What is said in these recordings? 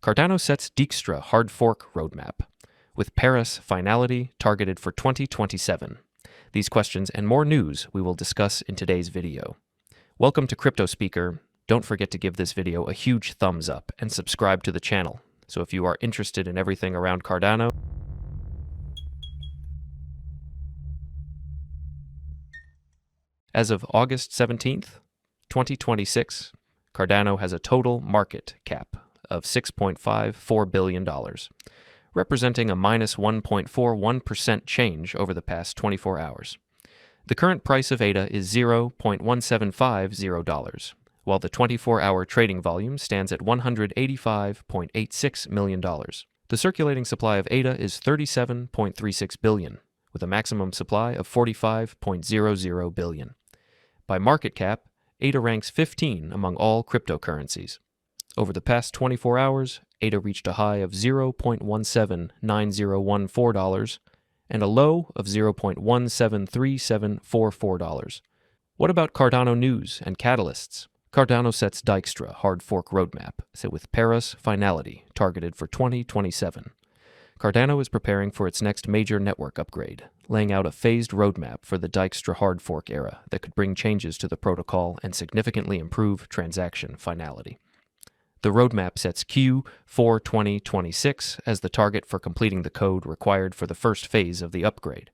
Cardano sets Dijkstra hard fork roadmap, with Paris finality targeted for 2027. These questions and more news we will discuss in today's video. Welcome to Crypto Speaker. Don't forget to give this video a huge thumbs up and subscribe to the channel. So if you are interested in everything around Cardano, as of August 17th, 2026, Cardano has a total market cap of $6.54 billion, representing a minus 1.41% change over the past 24 hours. The current price of ADA is $0.1750, while the 24-hour trading volume stands at $185.86 million. The circulating supply of ADA is 37.36 billion, with a maximum supply of 45.00 billion. By market cap, ADA ranks 15 among all cryptocurrencies. Over the past 24 hours, ADA reached a high of $0.179014 and a low of $0.173744. What about Cardano news and catalysts? Cardano sets Dijkstra hard fork roadmap, set with Paris finality targeted for 2027. Cardano is preparing for its next major network upgrade, laying out a phased roadmap for the Dijkstra hard fork era that could bring changes to the protocol and significantly improve transaction finality. The roadmap sets Q4 2026 as the target for completing the code required for the first phase of the upgrade.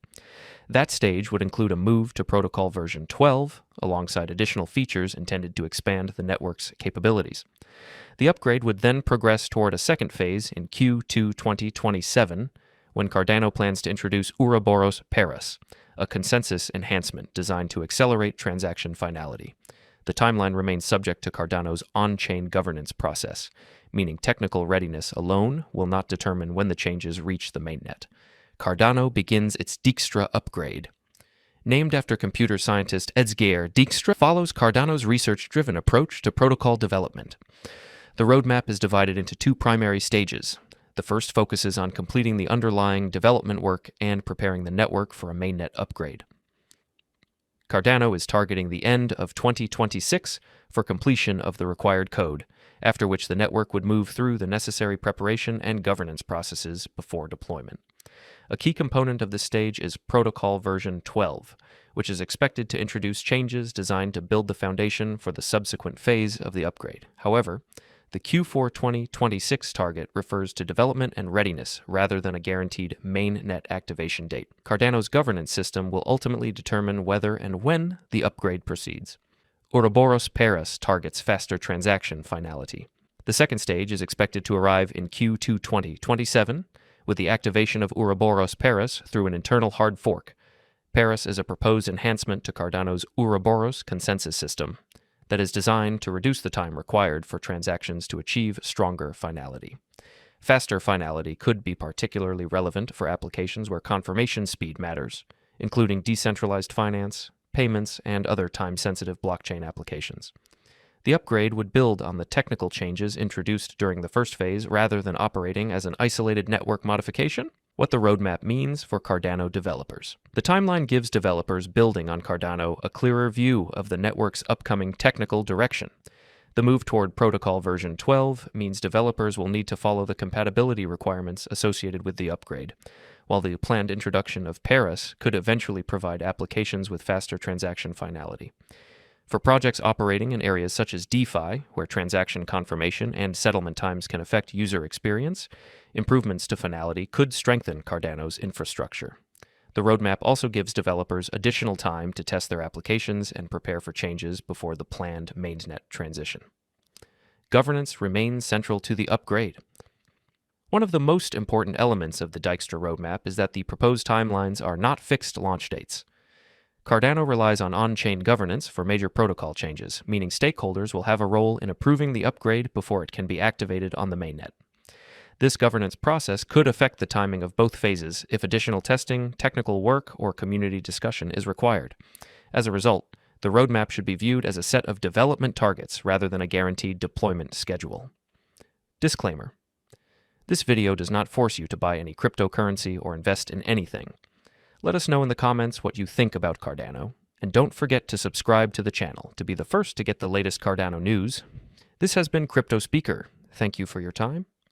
That stage would include a move to protocol version 12, alongside additional features intended to expand the network's capabilities. The upgrade would then progress toward a second phase in Q2 2027, when Cardano plans to introduce Ouroboros Paris, a consensus enhancement designed to accelerate transaction finality. The timeline remains subject to Cardano's on-chain governance process, meaning technical readiness alone will not determine when the changes reach the mainnet. Cardano begins its Dijkstra upgrade. Named after computer scientist Edsgeir Dijkstra, follows Cardano's research-driven approach to protocol development. The roadmap is divided into two primary stages. The first focuses on completing the underlying development work and preparing the network for a mainnet upgrade. Cardano is targeting the end of 2026 for completion of the required code, after which the network would move through the necessary preparation and governance processes before deployment. A key component of this stage is Protocol version 12, which is expected to introduce changes designed to build the foundation for the subsequent phase of the upgrade. However, the Q4 2026 target refers to development and readiness rather than a guaranteed mainnet activation date. Cardano's governance system will ultimately determine whether and when the upgrade proceeds. Ouroboros Paris targets faster transaction finality. The second stage is expected to arrive in Q2 2027, with the activation of Ouroboros Paris through an internal hard fork. Paris is a proposed enhancement to Cardano's Ouroboros consensus system that is designed to reduce the time required for transactions to achieve stronger finality. Faster finality could be particularly relevant for applications where confirmation speed matters, including decentralized finance, payments, and other time-sensitive blockchain applications. The upgrade would build on the technical changes introduced during the first phase rather than operating as an isolated network modification. What the roadmap means for Cardano developers. The timeline gives developers building on Cardano a clearer view of the network's upcoming technical direction. The move toward Protocol version 12 means developers will need to follow the compatibility requirements associated with the upgrade, while the planned introduction of Paris could eventually provide applications with faster transaction finality. For projects operating in areas such as DeFi, where transaction confirmation and settlement times can affect user experience, improvements to finality could strengthen Cardano's infrastructure. The roadmap also gives developers additional time to test their applications and prepare for changes before the planned mainnet transition. Governance remains central to the upgrade. One of the most important elements of the Dijkstra roadmap is that the proposed timelines are not fixed launch dates. Cardano relies on-chain governance for major protocol changes, meaning stakeholders will have a role in approving the upgrade before it can be activated on the mainnet. This governance process could affect the timing of both phases if additional testing, technical work, or community discussion is required. As a result, the roadmap should be viewed as a set of development targets rather than a guaranteed deployment schedule. Disclaimer: this video does not force you to buy any cryptocurrency or invest in anything. Let us know in the comments what you think about Cardano, and don't forget to subscribe to the channel to be the first to get the latest Cardano news. This has been Crypto Speaker. Thank you for your time,